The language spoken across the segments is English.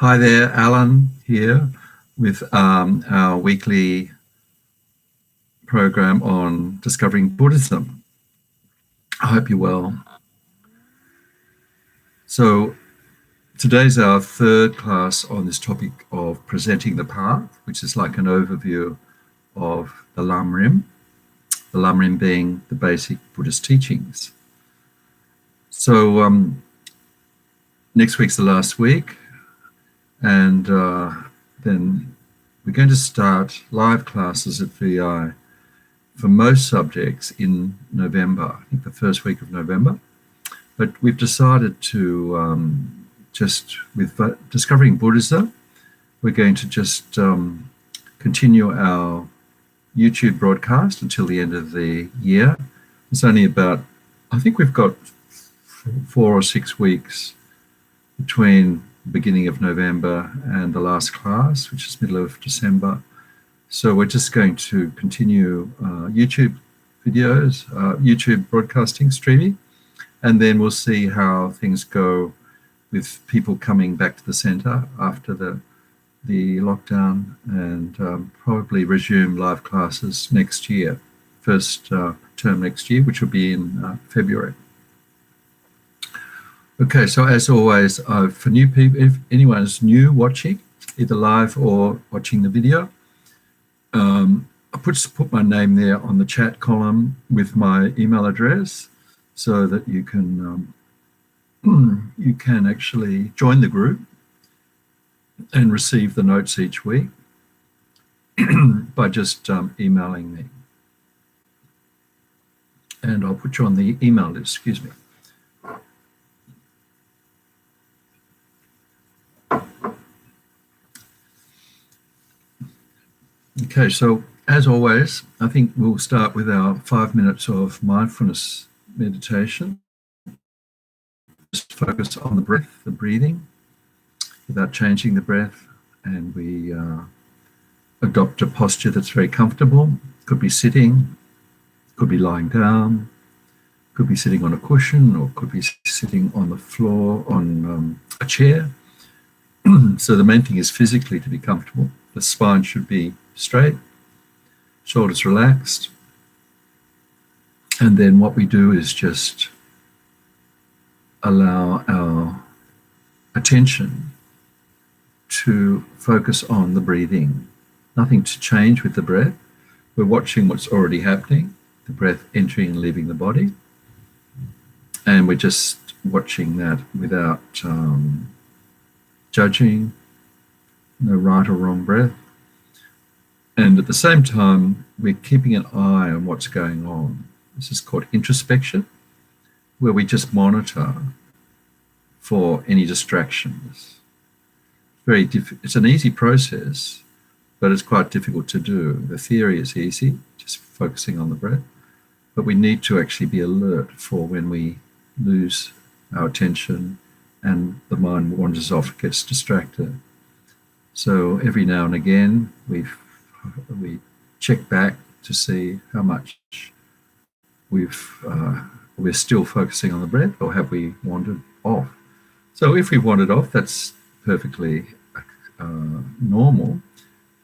Hi there, Alan here with our weekly program on discovering Buddhism. I hope you're well. So today's our third class on this topic of presenting the path, which is like an overview of the lamrim being the basic Buddhist teachings. So next week's the last week, and then we're going to start live classes at VI for most subjects in November, I think the first week of November. But we've decided to just, with Discovering Buddhism, we're going to just continue our YouTube broadcast until the end of the year. It's only about, I think we've got 4 or 6 weeks between the beginning of November and the last class, which is middle of December. So we're just going to continue YouTube videos, YouTube broadcasting, streaming, and then we'll see how things go with people coming back to the centre after the lockdown, and probably resume live classes next year, first term next year, which will be in February. Okay, so as always, for new people, if anyone is new watching, either live or watching the video, I put my name there on the chat column with my email address, so that you can actually join the group and receive the notes each week by just emailing me. And I'll put you on the email list, excuse me. Okay, so as always, I think we'll start with our 5 minutes of mindfulness meditation. Just focus on the breath, the breathing, without changing the breath, and we adopt a posture that's very comfortable. Could be sitting, could be lying down, could be sitting on a cushion, or could be sitting on the floor on a chair. So the main thing is physically to be comfortable. The spine should be straight, shoulders relaxed, and then what we do is just allow our attention to focus on the breathing. Nothing to change with the breath. We're watching what's already happening, the breath entering and leaving the body, and we're just watching that without judging, no right or wrong breath. And at the same time, we're keeping an eye on what's going on. This is called introspection, where we just monitor for any distractions. It's an easy process, but it's quite difficult to do. The theory is easy, just focusing on the breath, but we need to actually be alert for when we lose our attention and the mind wanders off, gets distracted. So every now and again, we check back to see how much we're still focusing on the breath, or have we wandered off. So if we wandered off, that's perfectly normal.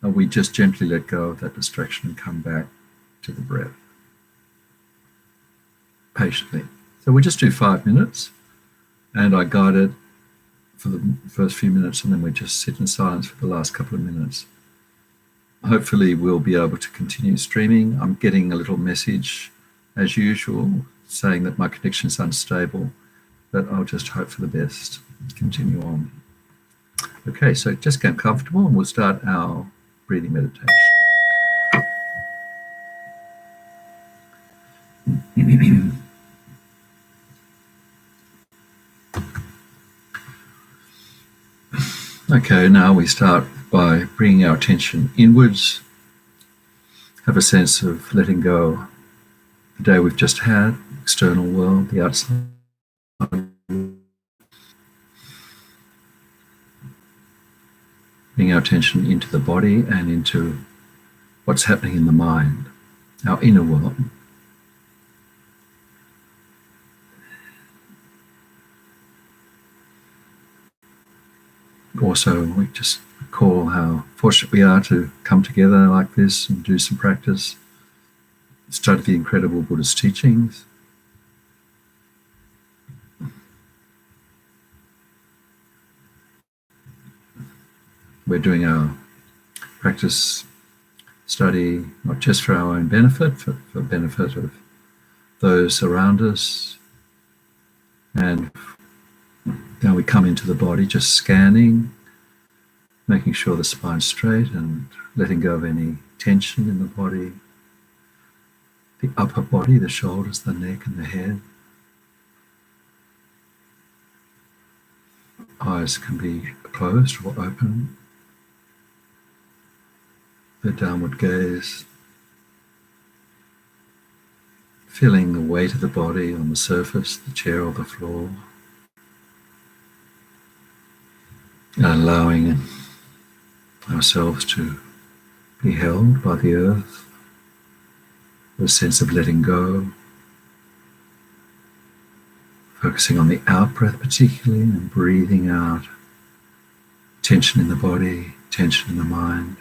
We just gently let go of that distraction and come back to the breath patiently. So we just do 5 minutes, and I guide it for the first few minutes, and then we just sit in silence for the last couple of minutes. Hopefully we'll be able to continue streaming. I'm getting a little message as usual saying that my connection is unstable, but I'll just hope for the best. Continue on. Okay, so just get comfortable and we'll start our breathing meditation. Okay, now we start by bringing our attention inwards. Have a sense of letting go the day we've just had, external world, the outside. Bring our attention into the body and into what's happening in the mind, our inner world. Also, we just recall how fortunate we are to come together like this and do some practice, study the incredible Buddhist teachings. We're doing our practice study not just for our own benefit, for benefit of those around us. And now we come into the body, just scanning, making sure the spine's straight and letting go of any tension in the body, the upper body, the shoulders, the neck and the head. Eyes can be closed or open. The downward gaze, feeling the weight of the body on the surface, the chair or the floor, and allowing ourselves to be held by the earth, with a sense of letting go, focusing on the out-breath particularly, and breathing out tension in the body, tension in the mind.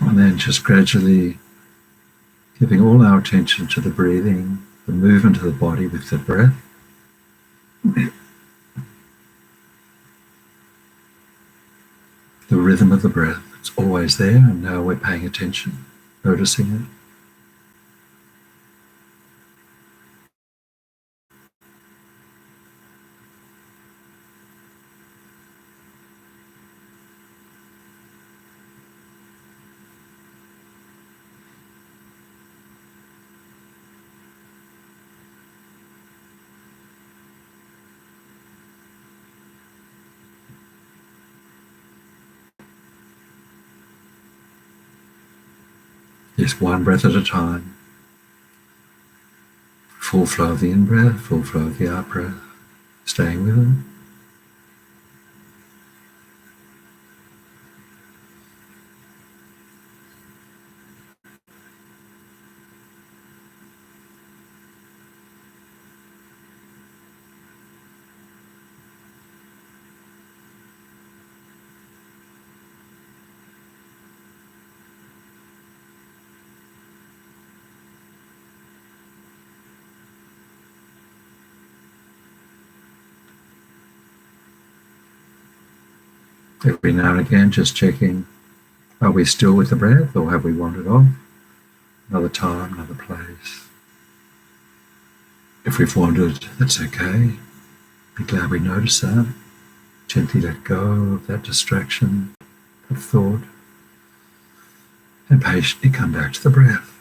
And then just gradually giving all our attention to the breathing, the movement of the body with the breath. The rhythm of the breath, it's always there, and now we're paying attention, noticing it. Just one breath at a time. Full flow of the in-breath, full flow of the out-breath, staying with it. Every now and again, just checking, are we still with the breath or have we wandered off? Another time, another place. If we've wandered, that's okay. Be glad we noticed that. Gently let go of that distraction, that thought, and patiently come back to the breath.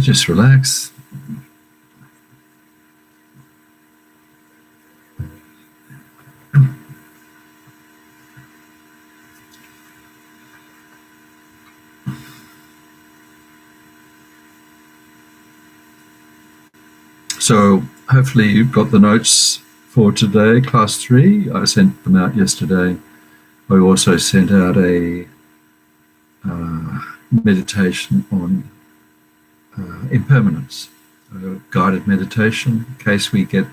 just relax. So hopefully you've got the notes for today, class 3. I sent them out yesterday. I also sent out a meditation on impermanence, a guided meditation in case we get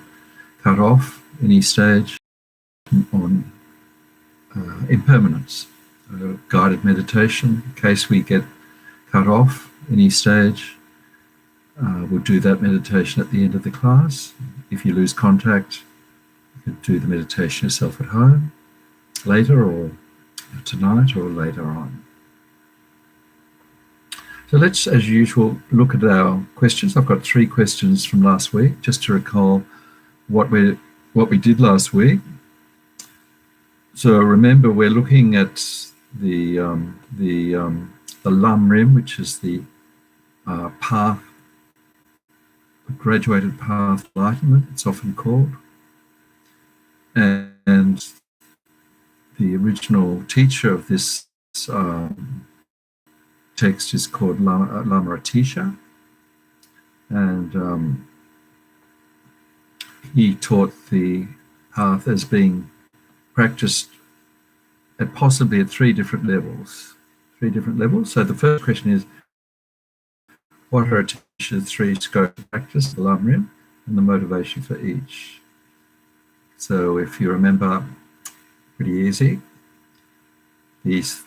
cut off any stage, on impermanence, a guided meditation in case we get cut off any stage. We'll do that meditation at the end of the class. If you lose contact, you can do the meditation yourself at home later, or tonight, or later on. So let's, as usual, look at our questions. I've got 3 questions from last week, just to recall what we did last week. So remember, we're looking at the lamrim, which is the path, the graduated path of enlightenment, it's often called. And the original teacher of this text is called Lamrim, and he taught the path as being practiced at possibly at 3 different levels. So the first question is, what are a teacher's 3 scopes of practice, the lamrim, and the motivation for each? So if you remember, pretty easy. These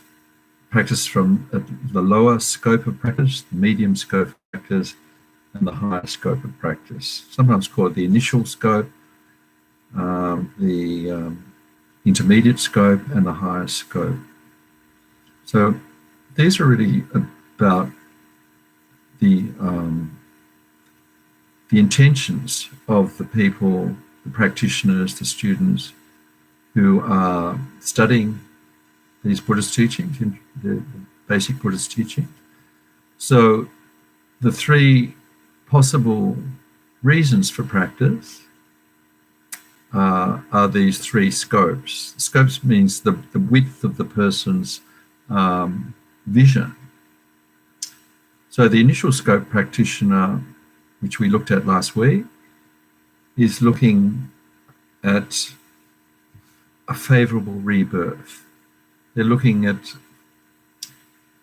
practice from the lower scope of practice, the medium scope of practice, and the higher scope of practice. Sometimes called the initial scope, the intermediate scope, and the higher scope. So these are really about the intentions of the people, the practitioners, the students who are studying these Buddhist teachings, the basic Buddhist teaching. So the 3 possible reasons for practice are these 3 scopes. Scopes means the width of the person's vision. So the initial scope practitioner, which we looked at last week, is looking at a favorable rebirth. They're looking at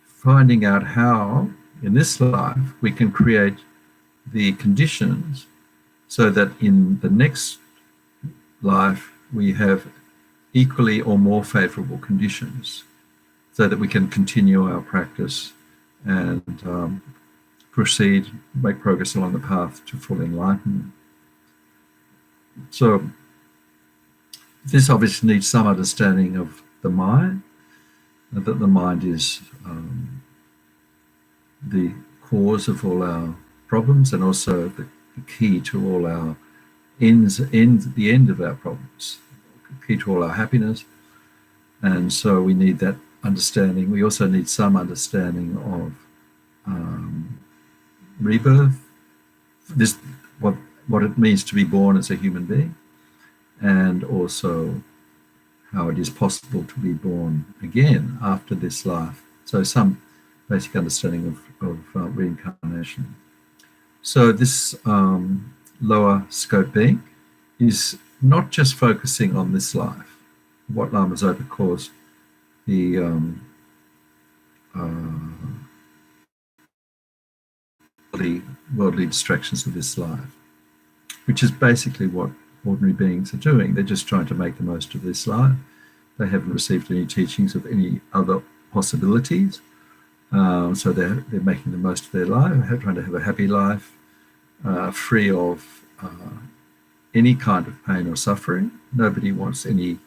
finding out how, in this life, we can create the conditions so that in the next life we have equally or more favorable conditions, so that we can continue our practice and proceed, make progress along the path to full enlightenment. So this obviously needs some understanding of the mind, that the mind is the cause of all our problems, and also the key to all our the end of our problems, key to all our happiness. And so we need that understanding. We also need some understanding of rebirth, what it means to be born as a human being, and also how it is possible to be born again after this life. So some basic understanding of reincarnation. So this lower scope being is not just focusing on this life, what Lama Zopa calls the worldly distractions of this life, which is basically what ordinary beings are doing. They're just trying to make the most of this life. They haven't received any teachings of any other possibilities, so they're making the most of their life, trying to have a happy life, free of any kind of pain or suffering. Nobody wants any.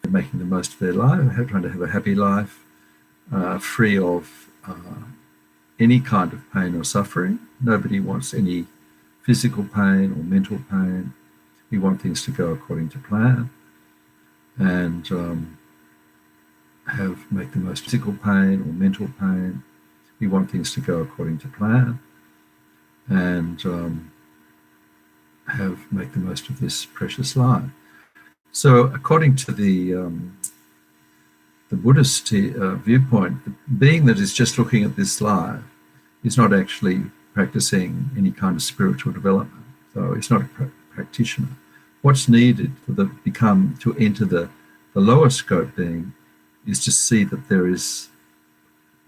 They're making the most of their life, trying to have a happy life, free of any kind of pain or suffering. Nobody wants any physical pain or mental pain. We want things to go according to plan, and make the most physical pain or mental pain. We want things to go according to plan, and make the most of this precious life. So, according to the Buddhist viewpoint, the being that is just looking at this life is not actually practicing any kind of spiritual development. So, it's not a practitioner. What's needed to enter the lower scope being is to see that there is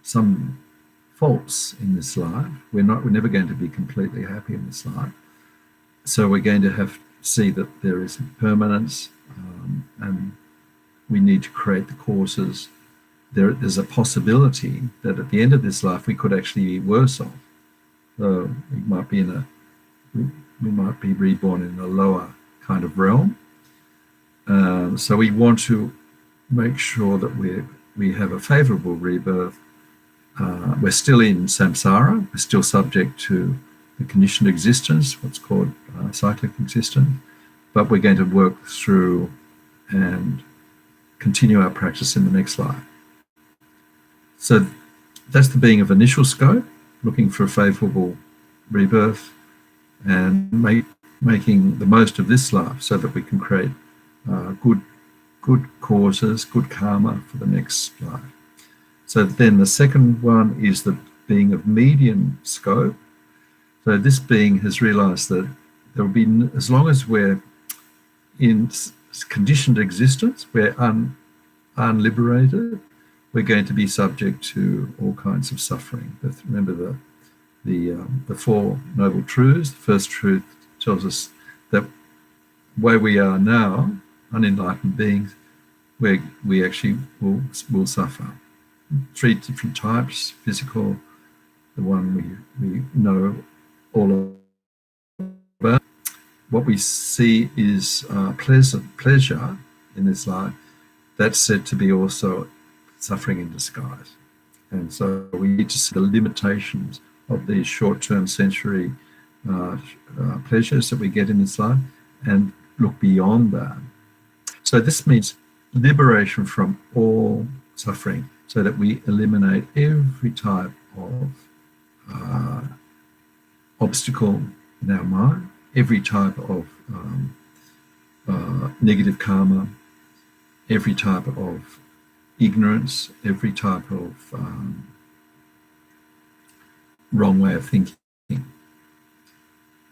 some faults in this life. We're never going to be completely happy in this life. So we're going to have to see that there is impermanence, and we need to create the causes. There's a possibility that at the end of this life we could actually be worse off. So we might be reborn in a lower kind of realm. So we want to make sure that we have a favourable rebirth. We're still in samsara. We're still subject to the conditioned existence, what's called cyclic existence, but we're going to work through and continue our practice in the next life. So that's the being of initial scope, looking for a favourable rebirth and making the most of this life so that we can create good causes, good karma for the next life. So then the second one is the being of medium scope. So this being has realized that there will be, as long as we're in conditioned existence, we're unliberated, we're going to be subject to all kinds of suffering. But remember the Four Noble Truths. The first truth tells us that where we are now, unenlightened beings, we actually will suffer. Three different types: physical, the one we know all about. What we see is pleasure in this life. That's said to be also suffering in disguise. And so we need to see the limitations of these short-term sensory pleasures that we get in this life and look beyond that. So this means liberation from all suffering, so that we eliminate every type of obstacle in our mind, every type of negative karma, every type of ignorance, every type of wrong way of thinking.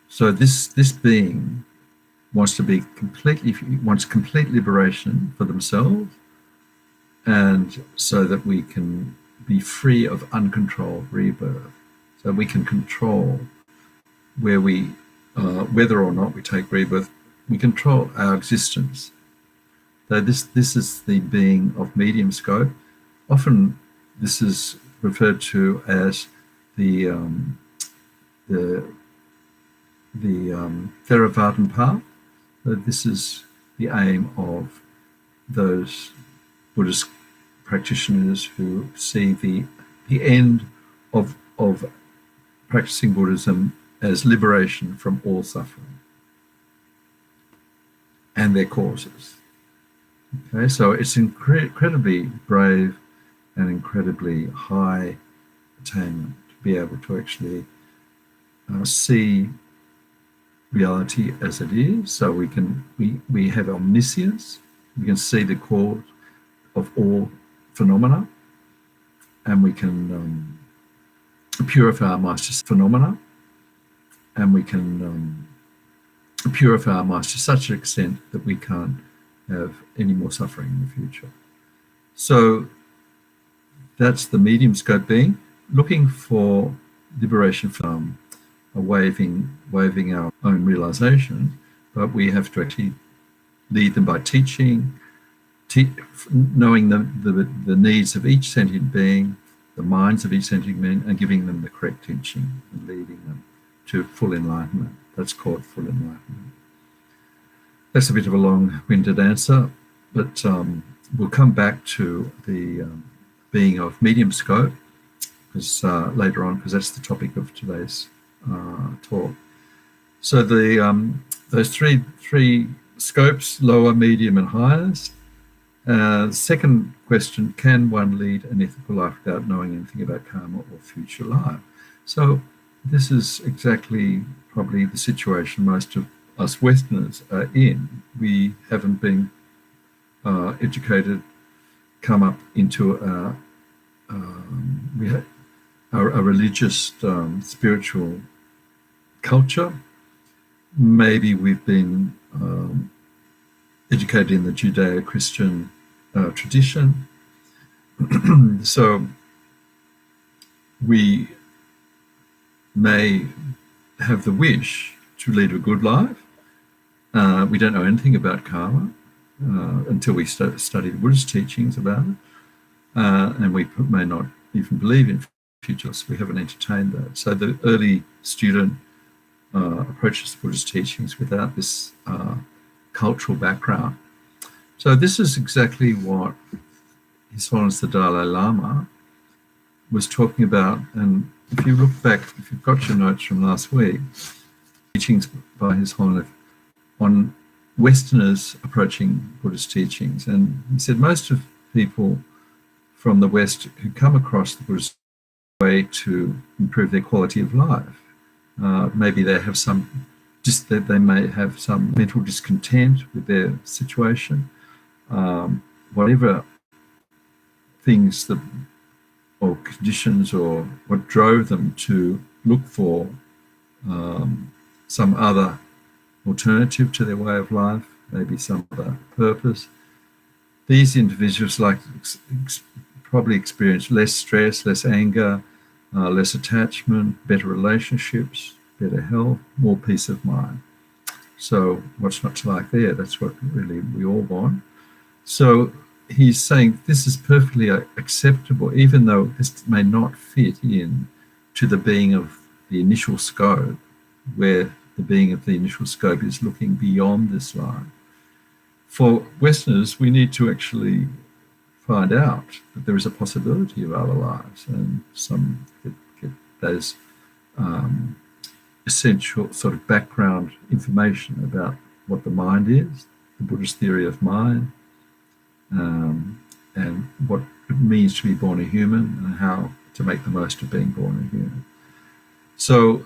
So this being wants complete liberation for themselves, and so that we can be free of uncontrolled rebirth. So we can control where whether or not we take rebirth. We control our existence. So this is the being of medium scope. Often this is referred to as the Theravada path. So this is the aim of those Buddhist practitioners who see the end of practicing Buddhism as liberation from all suffering and their causes. Okay, so it's incredibly brave and incredibly high attainment to be able to actually see reality as it is. So we have omniscience. We can see the cause of all phenomena, and we can purify our minds to phenomena, and we can purify our minds to such an extent that we can't have any more suffering in the future. So that's the medium scope being, looking for liberation from waving our own realization, but we have to actually lead them by teaching, knowing the needs of each sentient being, the minds of each sentient being, and giving them the correct teaching and leading them to full enlightenment. That's called full enlightenment. That's a bit of a long-winded answer, but we'll come back to the being of medium scope later on, because that's the topic of today's talk. So those three scopes: lower, medium, and highest. Second question: can one lead an ethical life without knowing anything about karma or future life? So this is exactly probably the situation most of us Westerners are in. We haven't been educated, come up into a religious, spiritual culture. Maybe we've been educated in the Judeo-Christian tradition. So we may have the wish to lead a good life. We don't know anything about karma until we study the Buddhist teachings about it. And we may not even believe in future, so we haven't entertained that. So the early student approaches the Buddhist teachings without this cultural background. So this is exactly what His Holiness the Dalai Lama was talking about. And if you look back, if you've got your notes from last week, teachings by His Holiness on Westerners approaching Buddhist teachings. And he said most of people from the West who come across the Buddhist way to improve their quality of life, maybe they have they may have some mental discontent with their situation, whatever things that or conditions or what drove them to look for some other alternative to their way of life, maybe some other purpose. These individuals probably experience less stress, less anger, less attachment, better relationships, better health, more peace of mind. So what's not to like there? That's what really we all want. So he's saying this is perfectly acceptable, even though this may not fit in to the being of the initial scope, where the being of the initial scope is looking beyond this life. For Westerners, we need to actually find out that there is a possibility of other lives, and get those essential sort of background information about what the mind is, the Buddhist theory of mind, and what it means to be born a human and how to make the most of being born a human. So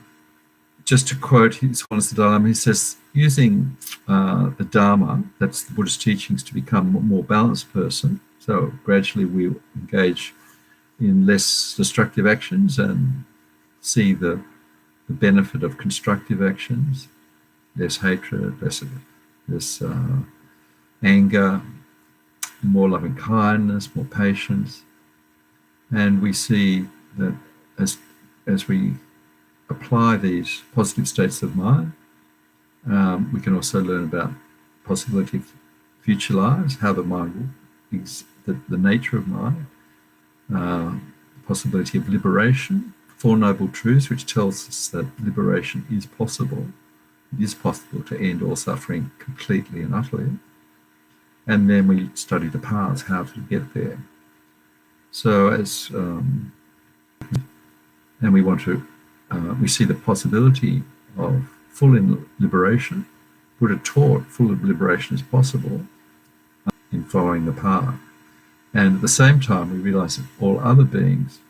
just to quote His Holiness the Dalai Lama, he says, using the Dharma, that's the Buddhist teachings, to become a more balanced person. So gradually we engage in less destructive actions and see the benefit of constructive actions, less hatred, less anger, more loving kindness, more patience. And we see that as we apply these positive states of mind, we can also learn about possibility of future lives, how the mind will, the nature of mind, the possibility of liberation, Four Noble Truths, which tells us that liberation is possible. It is possible to end all suffering completely and utterly. And then we study the paths, how to get there. So and we want to, we see the possibility of full liberation. Buddha taught full liberation is possible in following the path. And at the same time, we realize that all other beings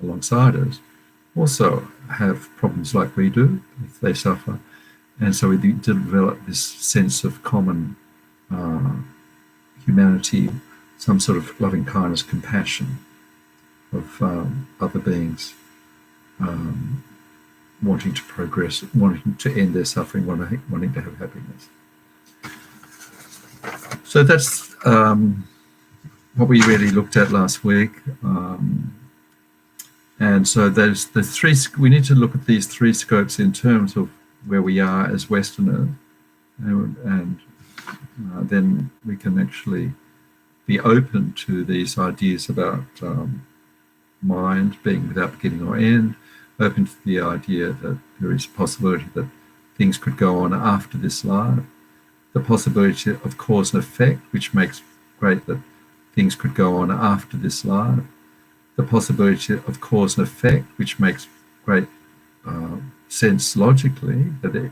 alongside us also have problems like we do if they suffer. And so we develop this sense of common humanity, some sort of loving kindness, compassion of other beings wanting to progress, wanting to end their suffering, wanting to have happiness. So that's what we really looked at last week. And so there's the three, we need to look at these three scopes in terms of where we are as Westerners, and then we can actually be open to these ideas about mind being without beginning or end, open to the idea that there is a possibility that things could go on after this life, the possibility of cause and effect, which makes great that things could go on after this life, the possibility of cause and effect, which makes great sense logically, that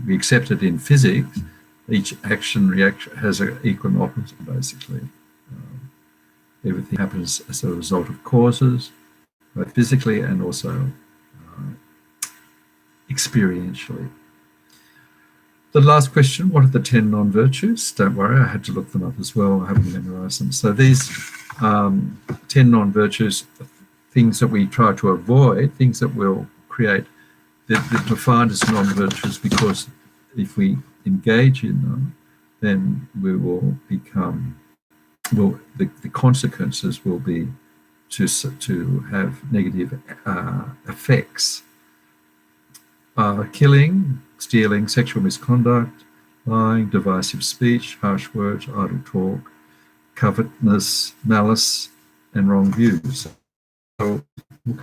we accept it in physics. Each action reaction has an equal and opposite, basically. Everything happens as a result of causes, both physically and also experientially. The last question, what are the 10 non-virtues? Don't worry, I had to look them up as well. I haven't memorized them. So these 10 non-virtues, things that we try to avoid, things that will create, they're defined as non-virtues because if we engage in them, then we will become, the consequences will be to have negative effects. Killing, stealing, sexual misconduct, lying, divisive speech, harsh words, idle talk, covetousness, malice, and wrong views. So we'll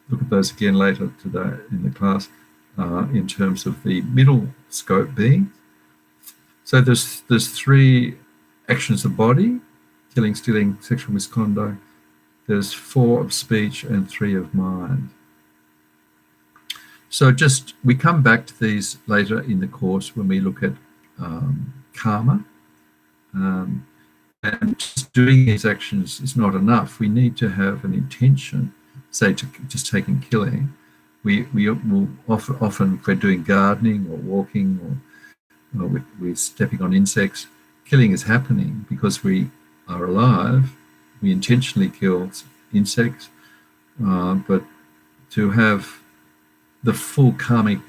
look at those again later today in the class in terms of the middle scope being. So there's 3 actions of body: killing, stealing, sexual misconduct. There's 4 of speech and 3 of mind. So we come back to these later in the course when we look at karma. And just doing these actions is not enough. We need to have an intention, say, to just taking killing. We will often, if we're doing gardening or walking or we're stepping on insects, killing is happening because we are alive. We intentionally kill insects, but to have the full karmic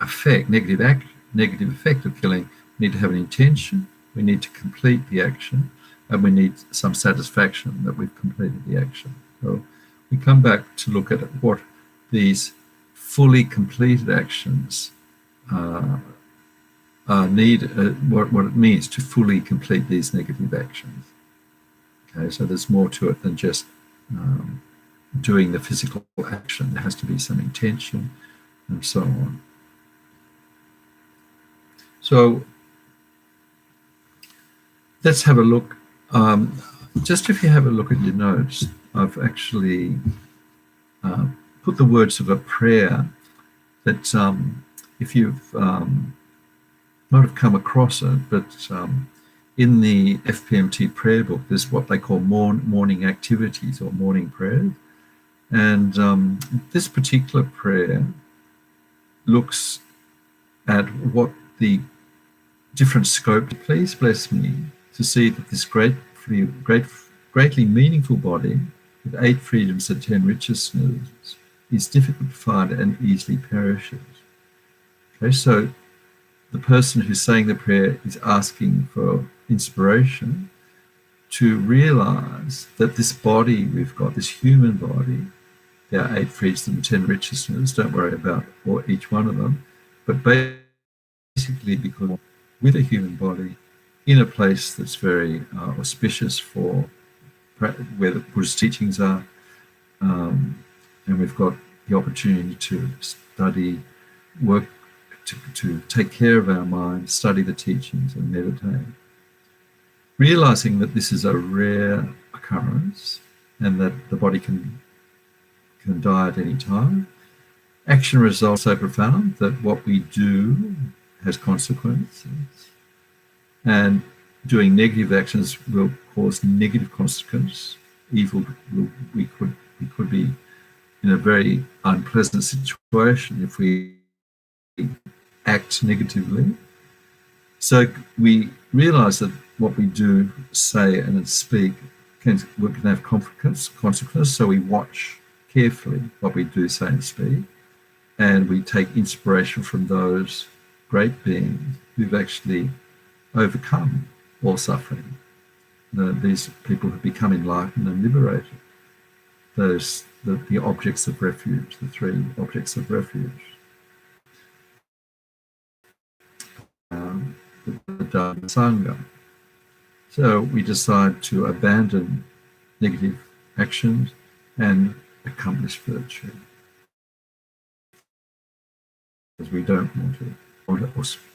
effect, negative effect of killing, we need to have an intention, we need to complete the action, and we need some satisfaction that we've completed the action. So we come back to look at what these fully completed actions need, what it means to fully complete these negative actions. Okay, so there's more to it than just doing the physical action. There has to be some intention and so on. So let's have a look. Just if you have a look at your notes, I've actually put the words of a prayer that if you've might have come across it, but in the FPMT prayer book, there's what they call morning activities or morning prayers. And this particular prayer looks at what the different scope. Please bless me to see that this greatly meaningful body with 8 freedoms and 10 richnesses is difficult to find and easily perishes. Okay, so the person who's saying the prayer is asking for inspiration to realize that this body we've got, this human body, there are 8 freedoms and 10 richnesses. Don't worry about each one of them, but basically because with a human body in a place that's very auspicious for where the Buddhist teachings are, and we've got the opportunity to study, work, to take care of our mind, study the teachings and meditate. Realizing that this is a rare occurrence and that the body can die at any time. Action results so profound that what we do has consequences. And doing negative actions will cause negative consequences. Evil, we could be in a very unpleasant situation if we act negatively. So we realize that what we do, say, and speak can have consequences. So we watch carefully what we do, say, and speak, and we take inspiration from those great beings who've actually overcome all suffering. These people have become enlightened and liberated. The objects of refuge, the 3 objects of refuge. The Dharma Sangha. So we decide to abandon negative actions and accomplish virtue, because we don't want an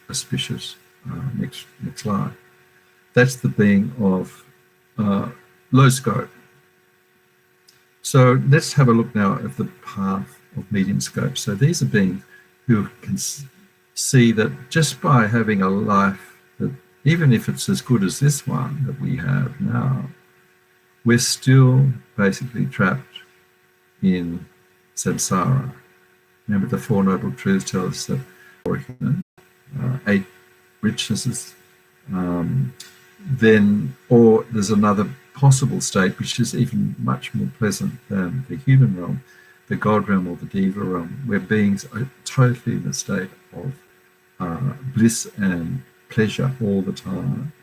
auspicious next life. That's the being of low scope. So let's have a look now at the path of medium scope. So these are beings who can see that just by having a life that, even if it's as good as this one that we have now, we're still basically trapped in samsara, Remember, the Four Noble Truths tell us that 8 richnesses. Then, or there's another possible state which is even much more pleasant than the human realm, the God realm or the Deva realm, where beings are totally in a state of bliss and pleasure all the time.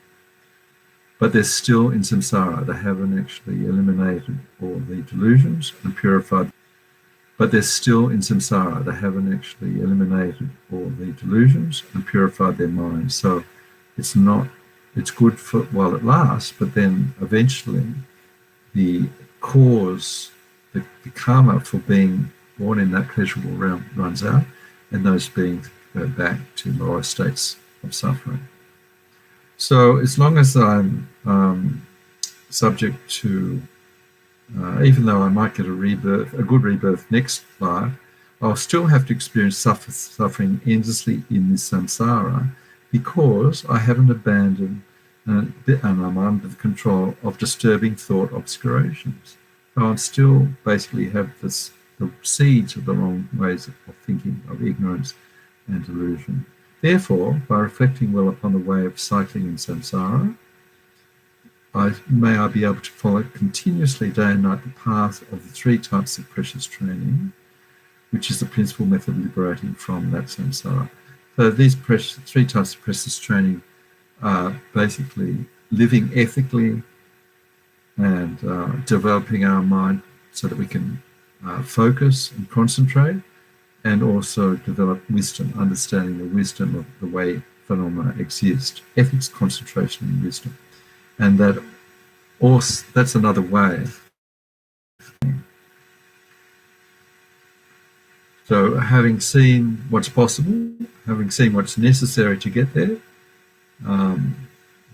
But they're still in samsara. They haven't actually eliminated all the delusions and purified. But they're still in samsara. They haven't actually eliminated all the delusions and purified their minds. So it's good for while it lasts, but then eventually the cause, the karma for being born in that pleasurable realm runs out, and those beings go back to lower states of suffering. So as long as I'm subject to, even though I might get a good rebirth next life, I'll still have to experience suffering endlessly in this samsara, because I haven't abandoned and I'm under the control of disturbing thought obscurations. So I still basically have the seeds of the wrong ways of thinking, of ignorance and delusion. Therefore, by reflecting well upon the way of cycling in samsara, may I be able to follow continuously day and night the path of the 3 types of precious training, which is the principal method of liberating from that samsara. So these 3 types of precious training are basically living ethically and developing our mind so that we can focus and concentrate, and also develop wisdom, understanding the wisdom of the way phenomena exist. Ethics, concentration, and wisdom. And that's another way. So having seen what's possible, having seen what's necessary to get there,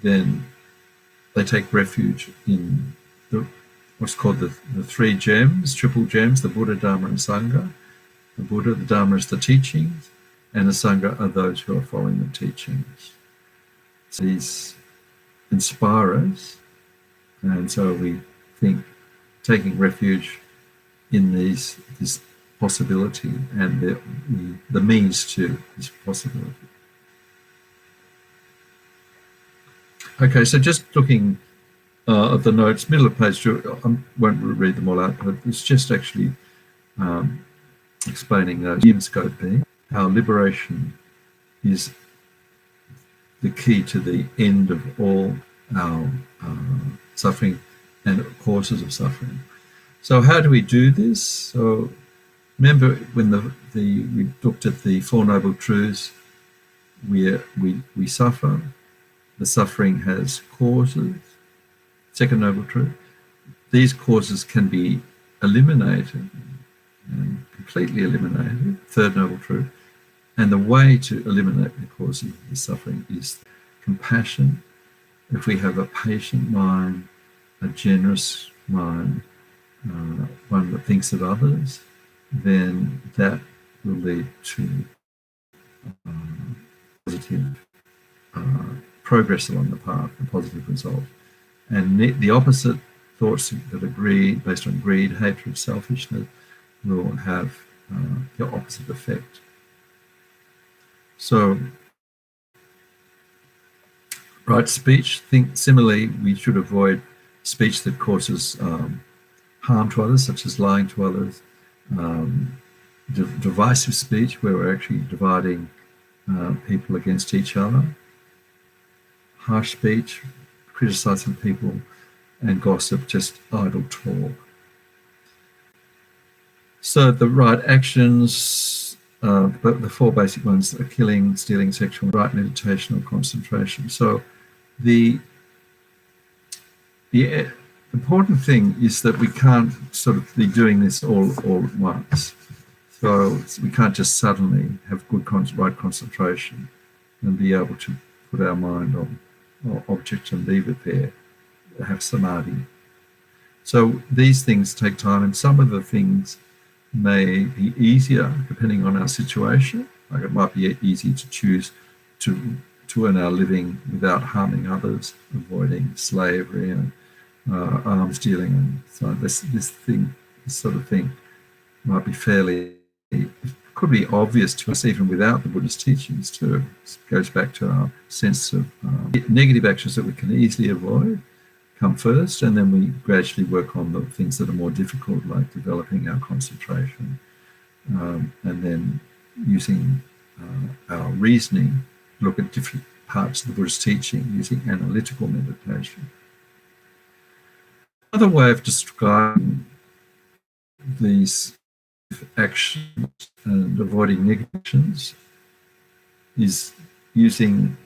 then they take refuge in what's called the 3 gems, triple gems, the Buddha, Dharma, and Sangha. The Buddha, the Dharma is the teachings, and the Sangha are those who are following the teachings. So these inspire us, and so we think taking refuge in this possibility and the means to this possibility. Okay, so just looking at the notes, middle of page 2, I won't read them all out, but it's just actually explaining the scope being how liberation is the key to the end of all our suffering and causes of suffering. So how do we do this? So remember when we looked at the Four Noble Truths, we suffer. The suffering has causes. Second Noble Truth. These causes can be eliminated and completely eliminated. Third Noble Truth. And the way to eliminate the causes of the suffering is compassion. If we have a patient mind, a generous mind, one that thinks of others, then that will lead to positive progress along the path, a positive result. And the opposite, thoughts that are based on greed, hatred, selfishness, will have the opposite effect. So, right speech, similarly, we should avoid speech that causes harm to others, such as lying to others, divisive speech, where we're actually dividing people against each other, harsh speech, criticizing people, and gossip, just idle talk. So the right actions, but the 4 basic ones are killing, stealing, sexual, right meditation or concentration. So the important thing is that we can't sort of be doing this all at once. So we can't just suddenly have good right concentration and be able to put our mind on object and leave it there, have samadhi. So these things take time, and some of the things may be easier depending on our situation. Like it might be easy to choose to earn our living without harming others, avoiding slavery and arms dealing, and so this sort of thing might be fairly could be obvious to us even without the Buddhist teachings too. It goes back to our sense of negative actions that we can easily avoid come first, and then we gradually work on the things that are more difficult, like developing our concentration, and then using our reasoning, look at different parts of the Buddhist teaching using analytical meditation. Another way of describing these actions and avoiding negative actions is using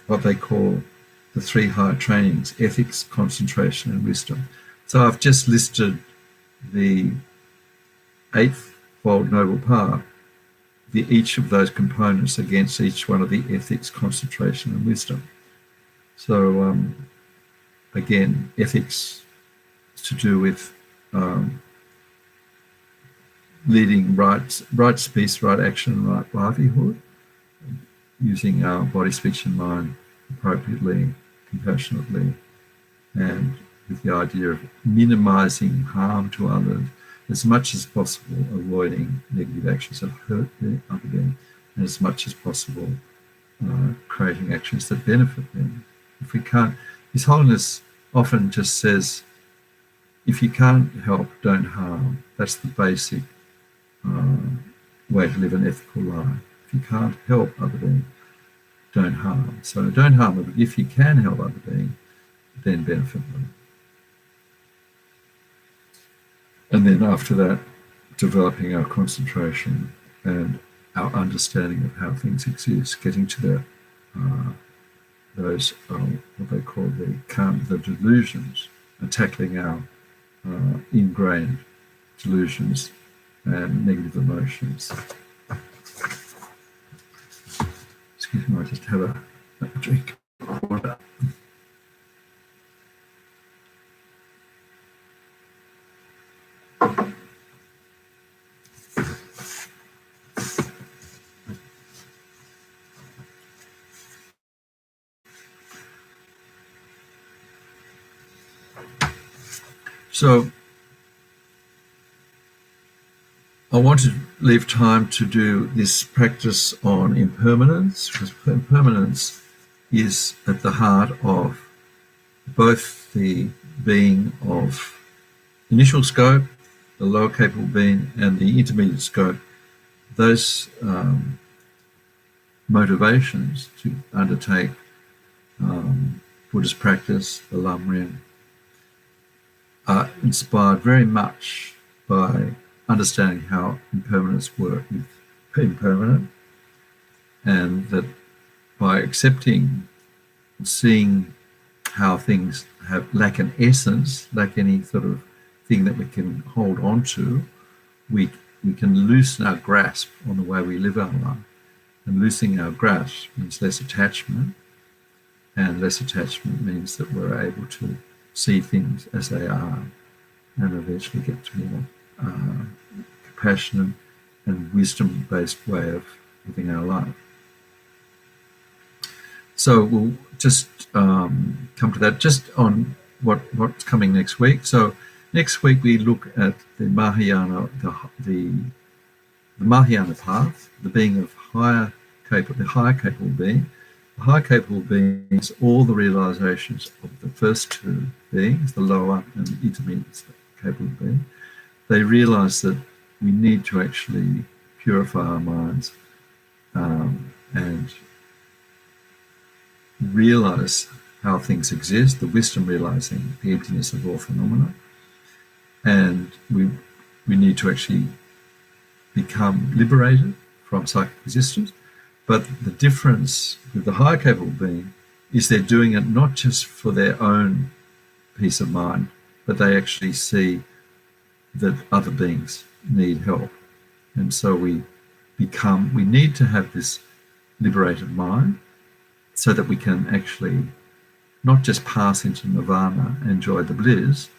what they call the three higher trainings: ethics, concentration, and wisdom. So I've just listed the Eightfold Noble Path, each of those components against each one of the ethics, concentration, and wisdom. So again, ethics is to do with leading right speech, right action, right livelihood, using our body, speech, and mind appropriately, compassionately, and with the idea of minimizing harm to others as much as possible, avoiding negative actions that hurt the other being, and as much as possible creating actions that benefit them. If we can't, His Holiness often just says, if you can't help, don't harm. That's the basic way to live an ethical life. If you can't help other beings, don't harm. So don't harm them, but if you can help other beings, then benefit them. And then after that, developing our concentration and our understanding of how things exist, getting to those what they call the delusions, and tackling our ingrained delusions and negative emotions. Excuse me, I just have a drink of water. So I want to leave time to do this practice on impermanence, because impermanence is at the heart of both the being of initial scope, the lower capable being, and the intermediate scope. Those motivations to undertake Buddhist practice, the lamrim, are inspired very much by understanding how impermanence works with impermanent, and that by accepting, seeing how things lack an essence, lack any sort of thing that we can hold on to, we can loosen our grasp on the way we live our life. And loosening our grasp means less attachment, and less attachment means that we're able to see things as they are, and eventually get to more compassionate and wisdom-based way of living our life. So we'll just come to that just on what's coming next week. So next week we look at the Mahayana, the Mahayana Path, the being of the higher capable being. The higher capable being is all the realizations of the first two beings, the lower and the intermediate capable being. They realize that we need to actually purify our minds and realize how things exist, the wisdom realizing the emptiness of all phenomena. And we need to actually become liberated from psychic existence. But the difference with the higher capable being is they're doing it not just for their own peace of mind, but they actually see that other beings need help. And so we need to have this liberated mind so that we can actually not just pass into nirvana and enjoy the bliss,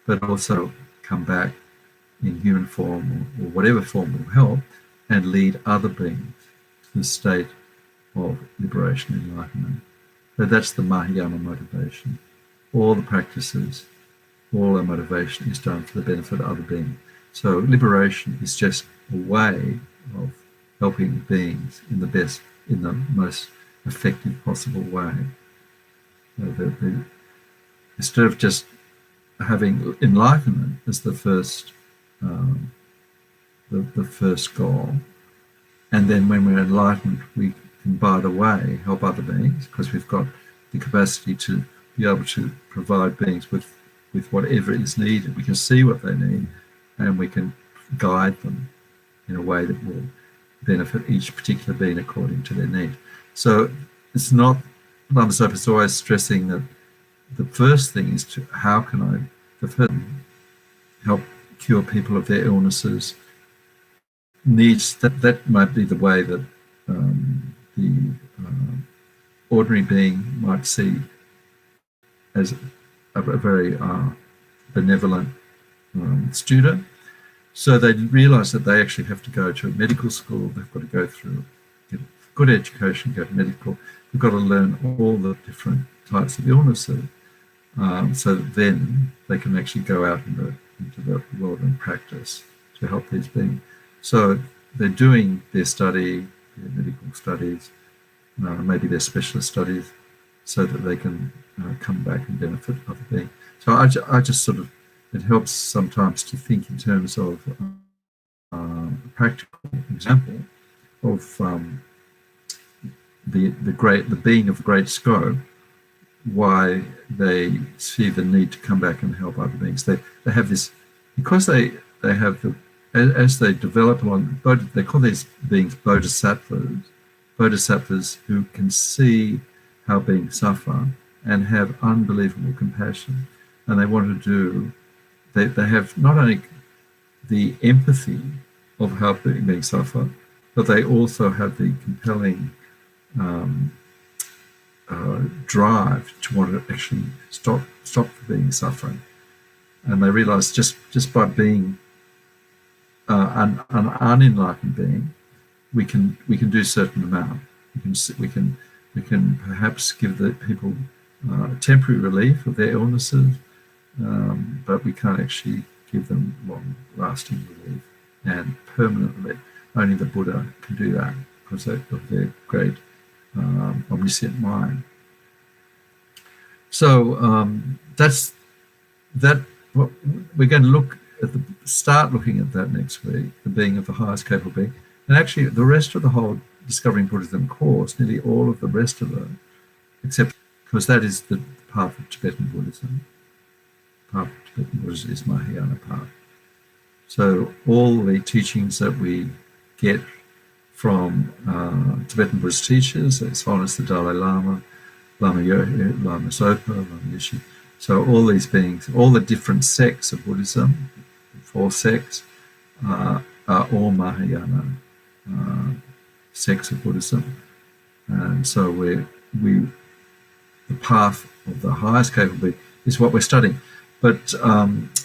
but also come back in human form or whatever form will help and lead other beings to the state of liberation and enlightenment. So that's the Mahayana motivation. All the practices, all our motivation is done for the benefit of other beings. So liberation is just a way of helping beings in the most effective possible way. Instead of just having enlightenment as the first goal, and then when we're enlightened, we can, by the way, help other beings because we've got the capacity to be able to provide beings with whatever is needed. We can see what they need, and we can guide them in a way that will benefit each particular being according to their need. So it's not, Lama Zopa is always stressing that the first thing is to how can I help cure people of their illnesses, needs that might be the way that the ordinary being might see as a very benevolent student. So they realise that they actually have to go to a medical school, they've got to go through, get a good education, go to medical, they've got to learn all the different types of illnesses, so that then they can actually go out into the world and practice to help these beings. So they're doing their study, their medical studies, maybe their specialist studies, so that they can come back and benefit other beings. So I just sort of, it helps sometimes to think in terms of a practical example of the being of great scope, why they see the need to come back and help other beings. They have this, because they have the, as they develop along, they call these beings bodhisattvas who can see how beings suffer and have unbelievable compassion. And they want to do, they have not only the empathy of how beings suffer, but they also have the compelling drive to want to actually stop the being suffering. And they realize just by being an unenlightened being, we can do a certain amount. We can perhaps give the people temporary relief of their illnesses, but we can't actually give them long-lasting relief and permanent relief. Only the Buddha can do that because of their great omniscient mind. So that's that. We're going to start looking at that next week, the being of the highest capable being. And actually, the rest of the whole Discovering Buddhism course, nearly all of the rest of it, except because that is the path of Tibetan Buddhism. The path of Tibetan Buddhism is Mahayana Path. So all the teachings that we get from Tibetan Buddhist teachers, as well as the Dalai Lama, Lama Zopa, Lama Yeshe, so all these beings, all the different sects of Buddhism, 4 sects, are all Mahayana sects of Buddhism. And so the path of the highest capable being is what we're studying. But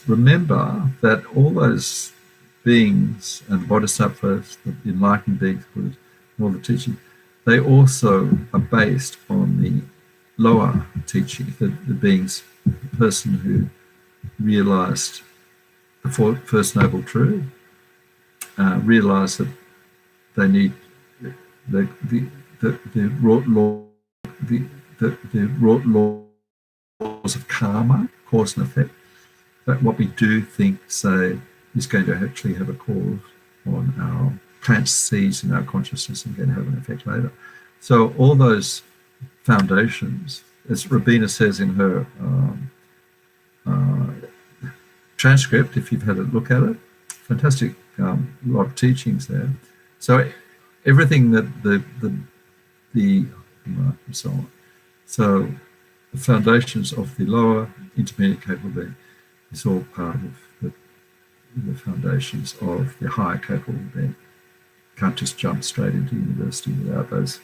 remember that all those beings and bodhisattvas, the enlightened beings, Buddhas, all the teachings, they also are based on the lower teaching, the beings, the person who realized the first noble truth, realized that they need the wrought laws of karma, cause and effect, that what we do think, say, is going to actually have a cause on our plant seeds in our consciousness and going to have an effect later. So all those foundations, as Rabina says in her transcript, if you've had a look at it, fantastic, lot of teachings there. So everything that so on. So the foundations of the lower intermediate capable being is all part of the foundations of the higher capable being. Can't just jump straight into university without those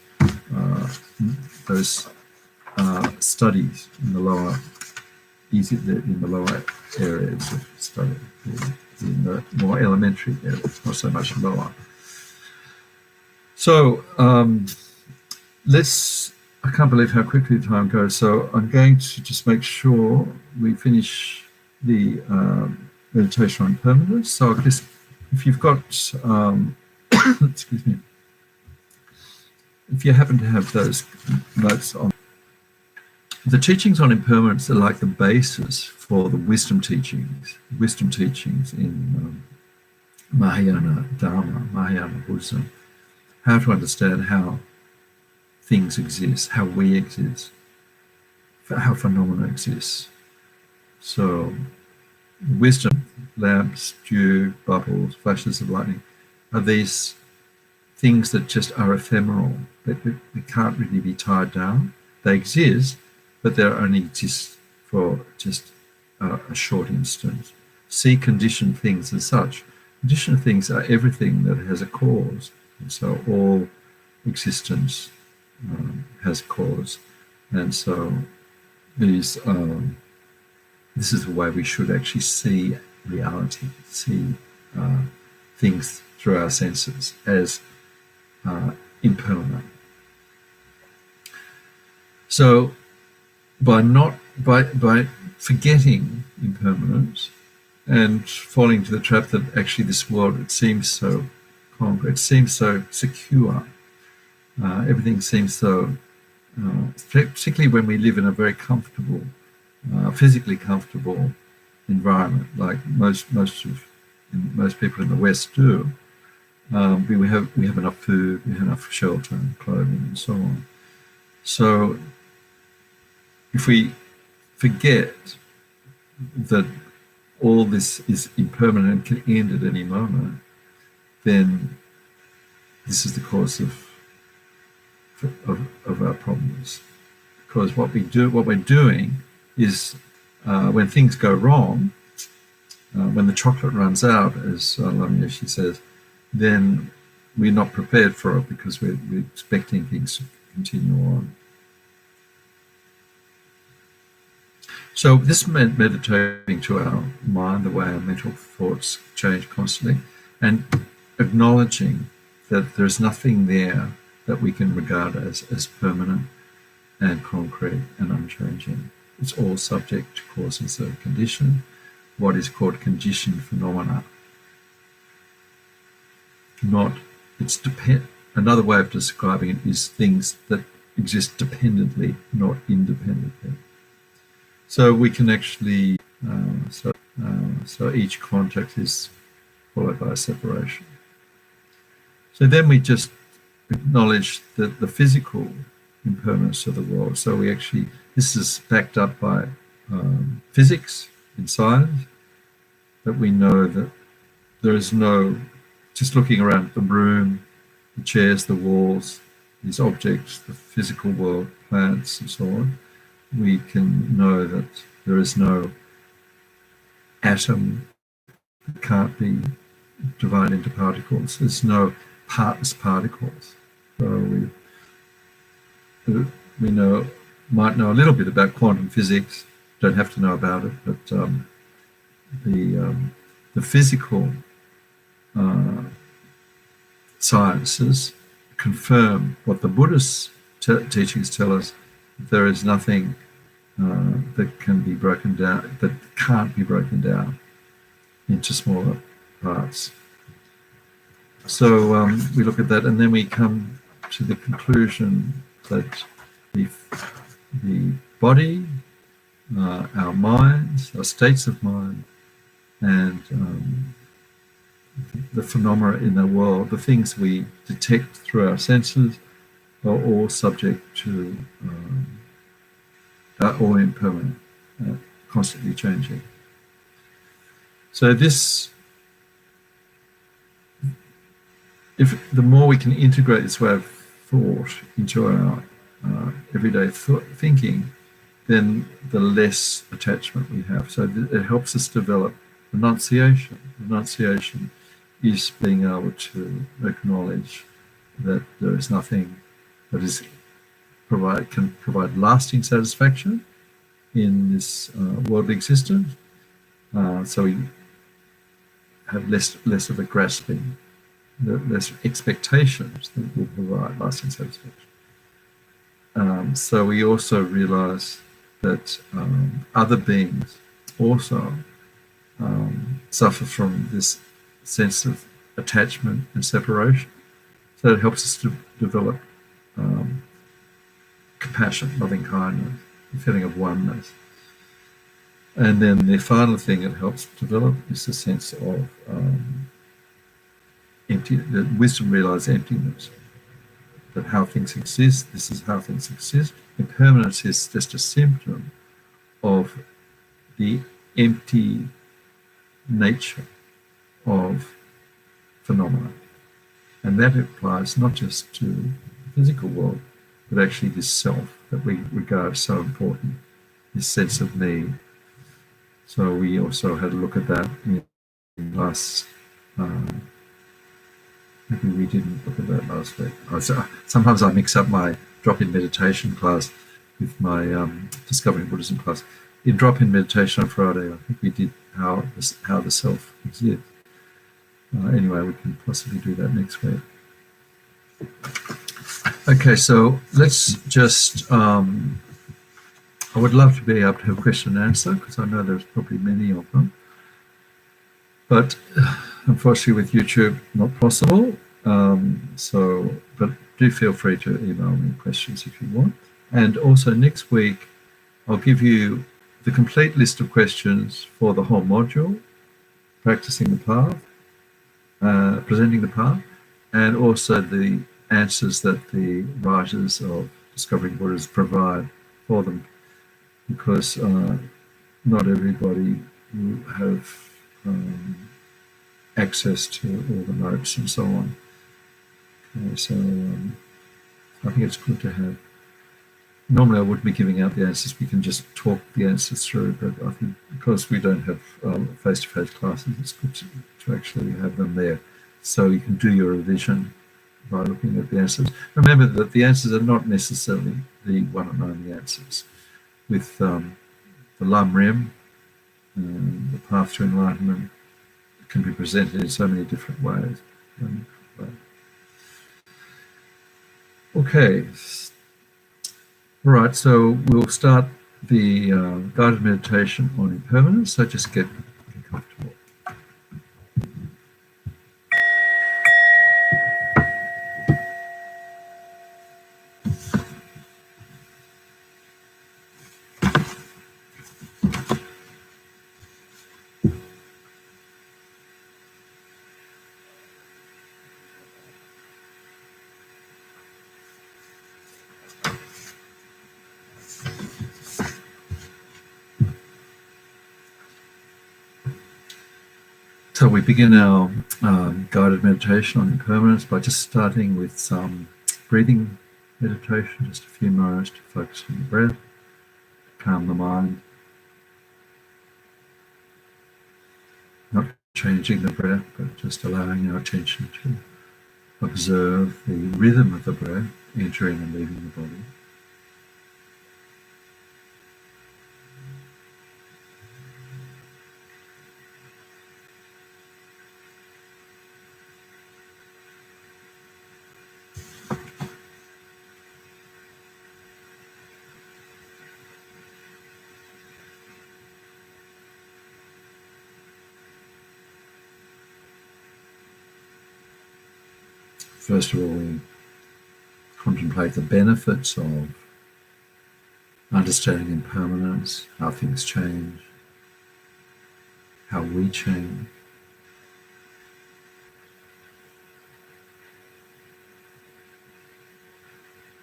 studies in the lower areas of study, in the more elementary areas, not so much lower. So I can't believe how quickly the time goes. So I'm going to just make sure we finish the meditation on impermanence. So I guess if you've got, excuse me, if you happen to have those notes on, the teachings on impermanence are like the basis for the wisdom teachings in Mahayana Dharma, Mahayana Buddhism, how to understand how things exist, how we exist, how phenomena exist. So wisdom, lamps, dew, bubbles, flashes of lightning, are these things that just are ephemeral, that can't really be tied down. They exist, but they only exist for just a short instant. See conditioned things as such. Conditioned things are everything that has a cause. And so all existence has a cause. And so this is the way we should actually see reality, see things through our senses as impermanent. So by forgetting impermanence and falling into the trap that actually this world, it seems so concrete, it seems so secure, everything seems so, particularly when we live in a very comfortable, physically comfortable environment, like most people in the West do. We have enough food, we have enough shelter and clothing and so on. So if we forget that all this is impermanent and can end at any moment, then this is the cause of our problems. Because what we're doing is when things go wrong, when the chocolate runs out, as Lamrim says, then we're not prepared for it because we're expecting things to continue on. So this meant meditating to our mind, the way our mental thoughts change constantly, and acknowledging that there's nothing there that we can regard as permanent and concrete and unchanging. It's all subject to cause and so condition, what is called conditioned phenomena. Another way of describing it is things that exist dependently, not independently. So we can actually, so each contact is followed by a separation. So then we just acknowledge that the physical impermanence of the world. So this is backed up by physics in science, that we know that there is no, just looking around the room, the chairs, the walls, these objects, the physical world, plants and so on, we can know that there is no atom that can't be divided into particles. There's no partless particles. So we might know a little bit about quantum physics. Don't have to know about it, but the physical sciences confirm what the Buddhist teachings tell us. There is nothing that can be broken down, that can't be broken down into smaller parts. So we look at that, and then we come to the conclusion that the body, our minds, our states of mind, and the phenomena in the world, the things we detect through our senses, are all subject to, are all impermanent, constantly changing. So if the more we can integrate this way of thought into our everyday thinking, then the less attachment we have. So it helps us develop renunciation. Renunciation is being able to acknowledge that there is nothing that can provide lasting satisfaction in this worldly existence. So we have less of a grasping, less expectations that will provide lasting satisfaction. So we also realize that other beings also suffer from this sense of attachment and separation. So it helps us to develop compassion, loving kindness, a feeling of oneness. And then the final thing it helps develop is the sense of that wisdom realizes emptiness, that how things exist, this is how things exist. Impermanence is just a symptom of the empty nature of phenomena. And that applies not just to the physical world, but actually this self that we regard so important, this sense of need. So we also had a look at that in last. Maybe we didn't look at that last week. Sometimes I mix up my drop-in meditation class with my Discovering Buddhism class. In drop-in meditation on Friday, I think we did how the self exists. Anyway, we can possibly do that next week. Okay, so let's just. I would love to be able to have question and answer because I know there's probably many of them. But unfortunately with YouTube, not possible. But do feel free to email me questions if you want. And also next week, I'll give you the complete list of questions for the whole module, practicing the path, presenting the path, and also the answers that the writers of Discovering Buddhism provide for them, because not everybody will have access to all the notes and so on. Okay, so I think it's good to have. Normally I wouldn't be giving out the answers, we can just talk the answers through, but I think because we don't have face-to-face classes, it's good to actually have them there so you can do your revision by looking at the answers. Remember that the answers are not necessarily the one and only answers. With the lamrim, the path to enlightenment, it can be presented in so many different ways. Okay. All right, so we'll start the guided meditation on impermanence. So just get comfortable. So we begin our guided meditation on impermanence by just starting with some breathing meditation, just a few moments to focus on the breath, calm the mind, not changing the breath, but just allowing our attention to observe the rhythm of the breath entering and leaving the body. First of all, we contemplate the benefits of understanding impermanence, how things change, how we change.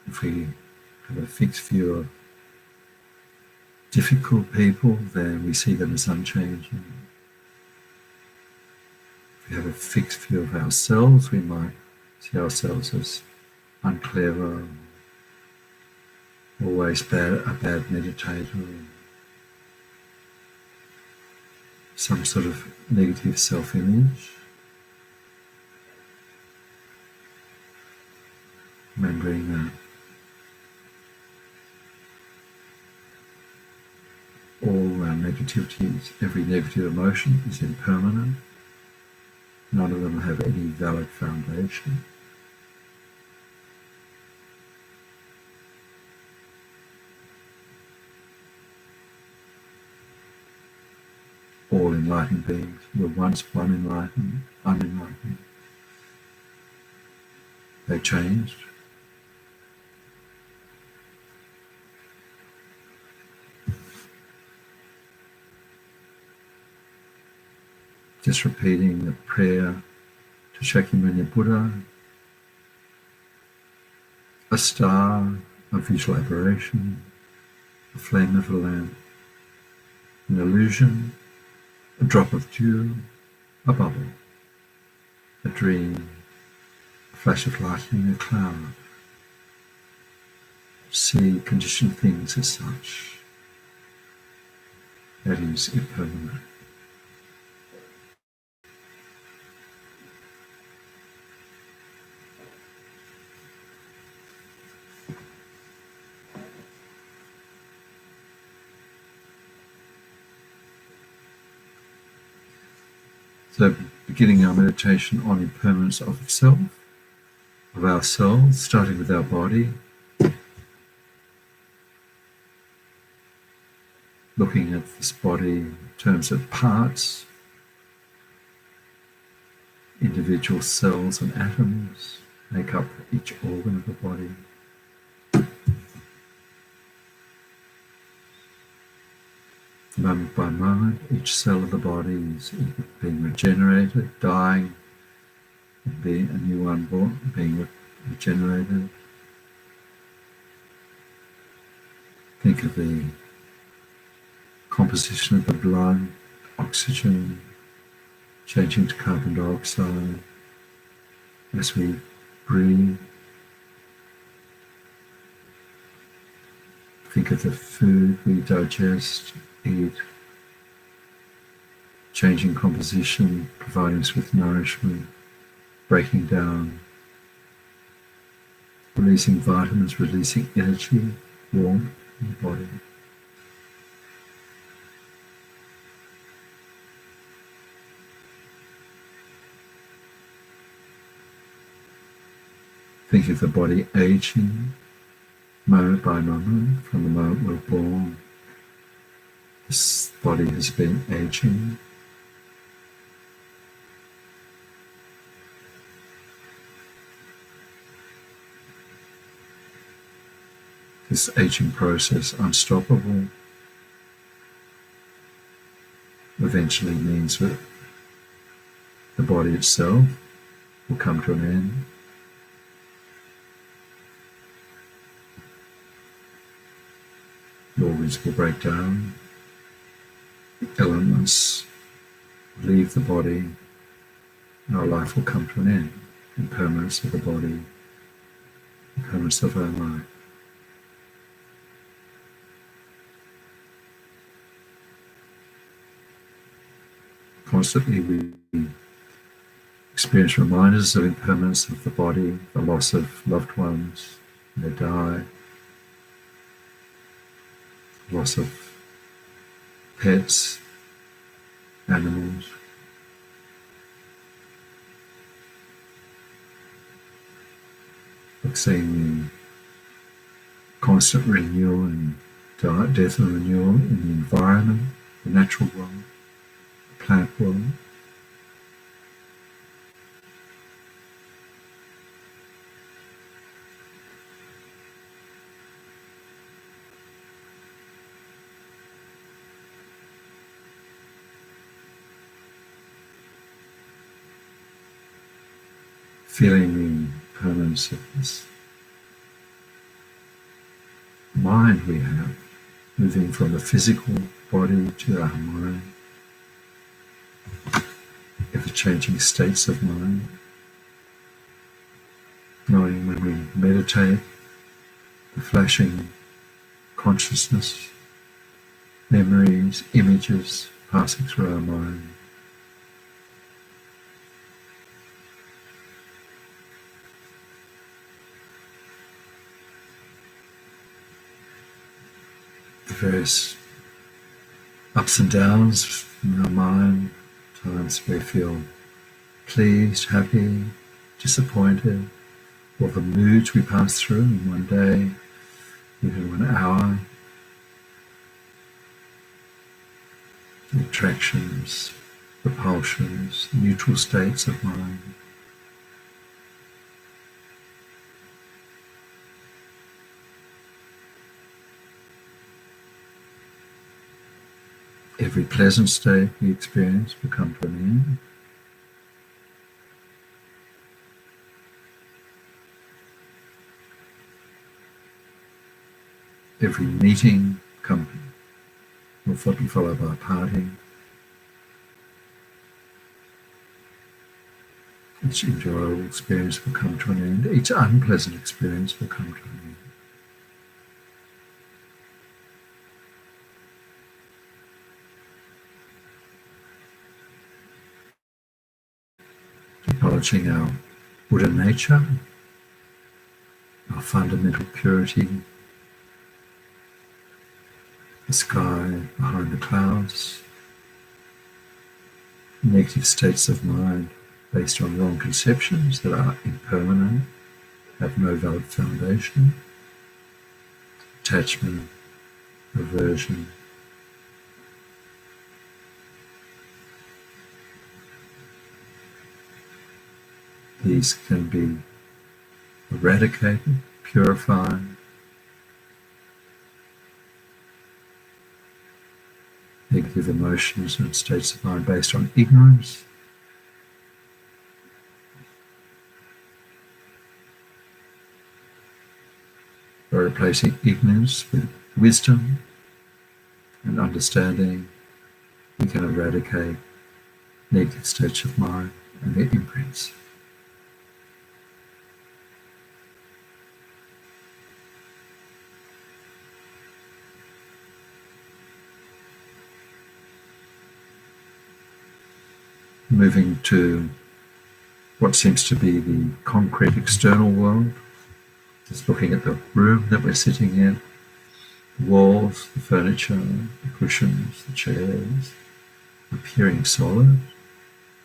If we have a fixed view of difficult people, then we see them as unchanging. If we have a fixed view of ourselves, we might see ourselves as unclever, always a bad meditator, some sort of negative self-image. Remembering that all our negativities, every negative emotion is impermanent. None of them have any valid foundation. all enlightened beings were once one enlightened, unenlightened. They changed. Just repeating the prayer to Shakyamuni Buddha, a star, a visual aberration, a flame of a lamp, an illusion, a drop of dew, a bubble, a dream, a flash of lightning, a cloud. See conditioned things as such. That is impermanent. So beginning our meditation on impermanence of self, of ourselves, starting with our body, looking at this body in terms of parts, individual cells and atoms make up each organ of the body. Moment by moment, each cell of the body is either being regenerated, dying, being a new one born, being regenerated. Think of the composition of the blood, oxygen, changing to carbon dioxide as we breathe. Think of the food we digest, eat, changing composition, providing us with nourishment, breaking down, releasing vitamins, releasing energy, warmth in the body. Think of the body aging moment by moment from the moment we're born. This body has been aging. This aging process, unstoppable, eventually means that the body itself will come to an end. The organs will break down. The elements leave the body, and our life will come to an end. Impermanence of the body, impermanence of our life. Constantly we experience reminders of impermanence of the body, the loss of loved ones when they die, loss of pets, animals. Like seeing the constant renewal and death and renewal in the environment, the natural world, the plant world. Feeling the impermanence of this mind we have, moving from the physical body to our mind, ever-changing states of mind, knowing when we meditate, the flashing consciousness, memories, images passing through our mind. Various ups and downs in our mind, times we feel pleased, happy, disappointed, or the moods we pass through in one day, even 1 hour. the attractions, repulsions, neutral states of mind. Every pleasant state we experience will come to an end. Every meeting will be followed by a parting. Each enjoyable experience will come to an end. Each unpleasant experience will come to an end. Acknowledging our Buddha nature, our fundamental purity, the sky behind the clouds, negative states of mind based on wrong conceptions that are impermanent, have no valid foundation, attachment, aversion. These can be eradicated, purified, negative emotions and states of mind based on ignorance, by replacing ignorance with wisdom and understanding, we can eradicate negative states of mind and their imprints. Moving to what seems to be the concrete external world, just looking at the room that we're sitting in, the walls, the furniture, the cushions, the chairs, appearing solid,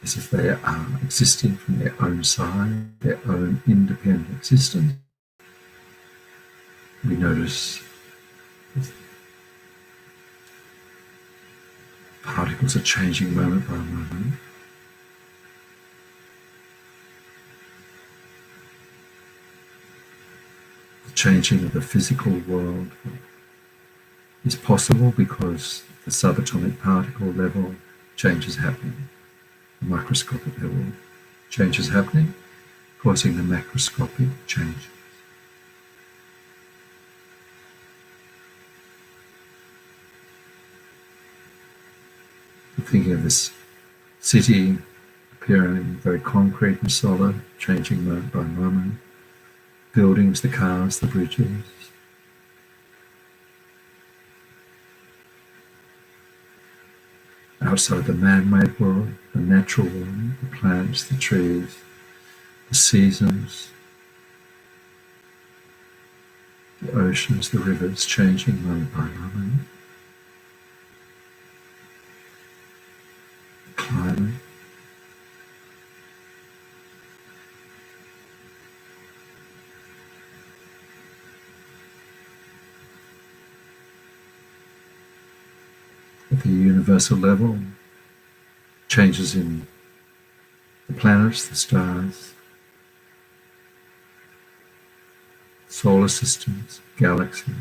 as if they are existing from their own side, their own independent existence. We notice particles are changing moment by moment. The changing of the physical world is possible because the subatomic particle level change is happening. The microscopic level change is happening, causing the macroscopic change. I'm thinking of this city appearing very concrete and solid, changing moment by moment. Buildings, the cars, the bridges. Outside the man-made world, the natural world, the plants, the trees, the seasons, the oceans, the rivers, changing moment by moment. The climate. At the universal level, changes in the planets, the stars, solar systems, galaxies.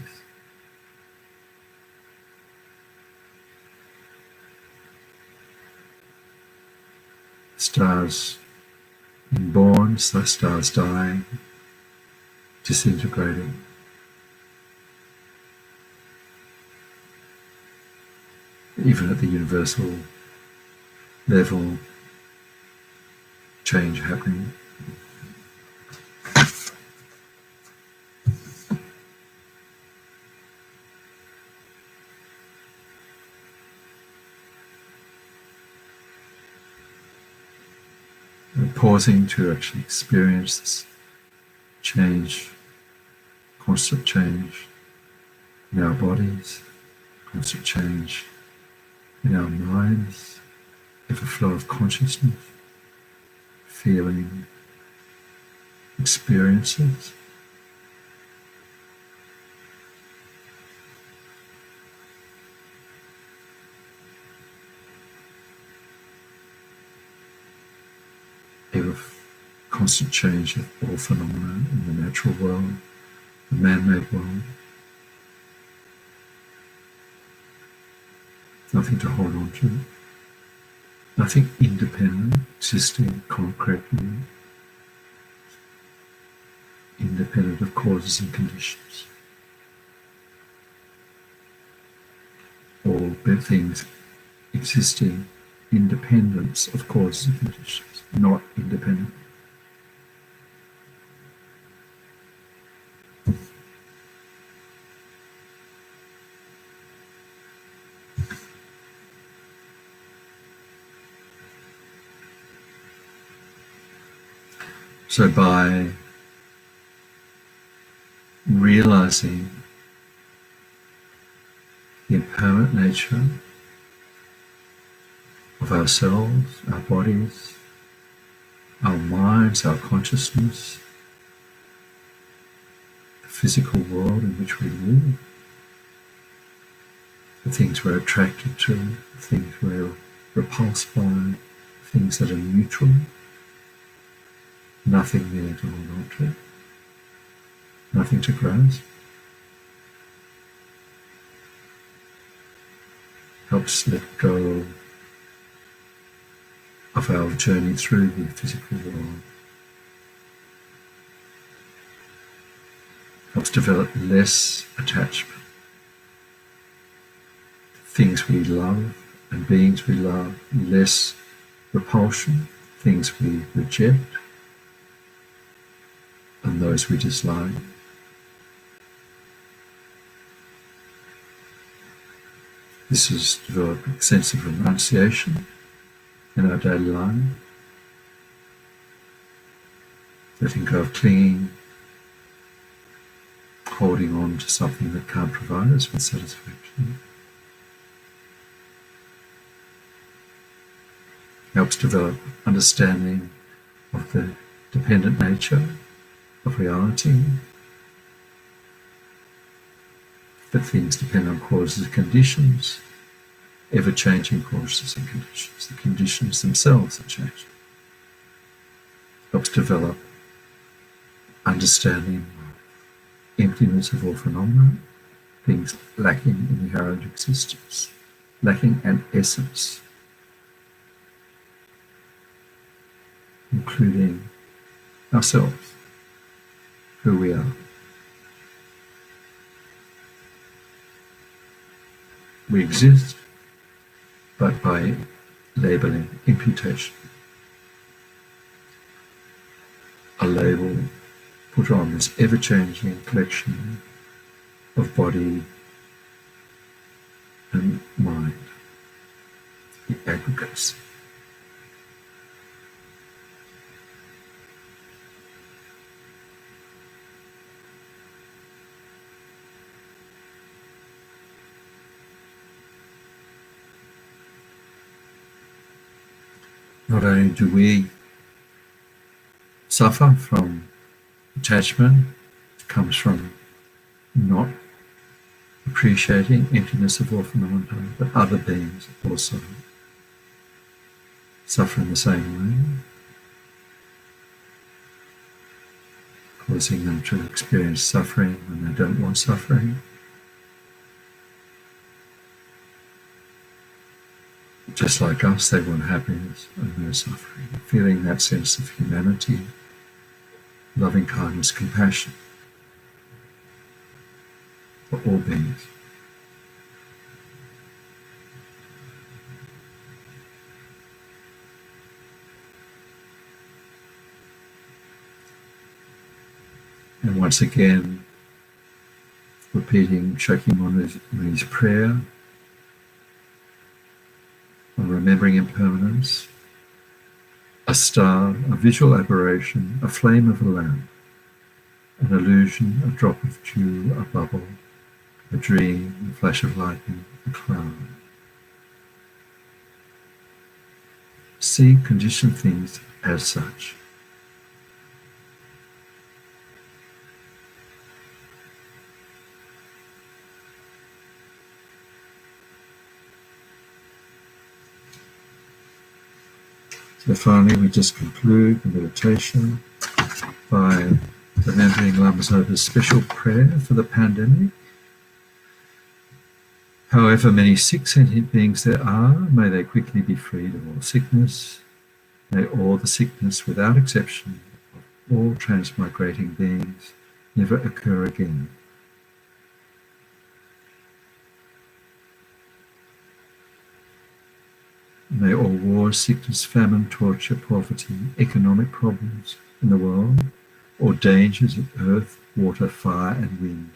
Stars being born, stars dying, disintegrating. Even at the universal level, change happening. And pausing to actually experience this change, constant change in our bodies, constant change in our minds, ever flow of consciousness, feeling, experiences. nature of constant change of all phenomena in the natural world, the man-made world. Nothing to hold on to. Nothing independent, existing concretely, independent of causes and conditions. All things existing independence of causes and conditions, not independent. So by realizing the impermanent nature of ourselves, our bodies, our minds, our consciousness, the physical world in which we live, the things we're attracted to, the things we're repulsed by, things that are neutral, nothing there to hold on to, nothing to grasp. Helps let go of our journey through the physical world. Helps develop less attachment. Things we love and beings we love, less repulsion, things we reject, and those we dislike. This is developing a sense of renunciation in our daily life, letting go of clinging, holding on to something that can't provide us with satisfaction. Helps develop understanding of the dependent nature of reality, that things depend on causes and conditions, ever-changing causes and conditions. The conditions themselves are changing. Helps develop understanding of emptiness of all phenomena, things lacking inherent existence, lacking an essence, including ourselves, who we are. We exist, but by labeling, imputation, a label put on this ever-changing collection of body and mind, the aggregates. Not only do we suffer from attachment, it comes from not appreciating emptiness of all phenomena, but other beings also suffer in the same way, causing them to experience suffering when they don't want suffering. Just like us, they want happiness and no suffering, feeling that sense of humanity, loving kindness, compassion for all beings. And once again, repeating Shakyamuni's prayer, on remembering impermanence, a star, a visual aberration, a flame of a lamp, an illusion, a drop of dew, a bubble, a dream, a flash of lightning, a cloud. See conditioned things as such. So finally, we just conclude the meditation by remembering Lama Zopa's special prayer for the pandemic. However many sick sentient beings there are, may they quickly be freed of all sickness. May all the sickness, without exception, of all transmigrating beings never occur again. May all wars, sickness, famine, torture, poverty, economic problems in the world, or dangers of earth, water, fire, and wind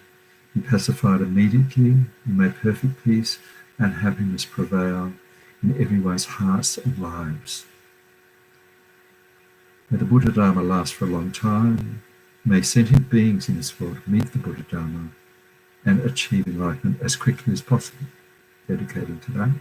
be pacified immediately, and may perfect peace and happiness prevail in everyone's hearts and lives. May the Buddha Dharma last for a long time. May sentient beings in this world meet the Buddha Dharma and achieve enlightenment as quickly as possible. Dedicating to that.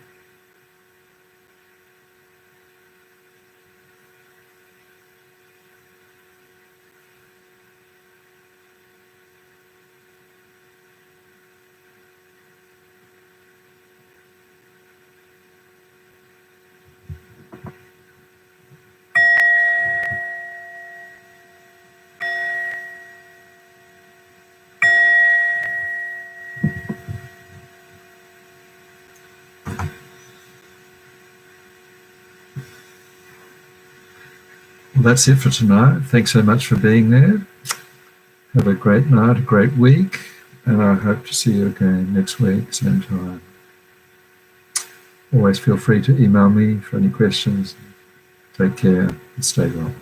Well, that's it for tonight. Thanks so much for being there. Have a great night, a great week, and I hope to see you again next week, same time. Always feel free to email me for any questions. Take care and stay well.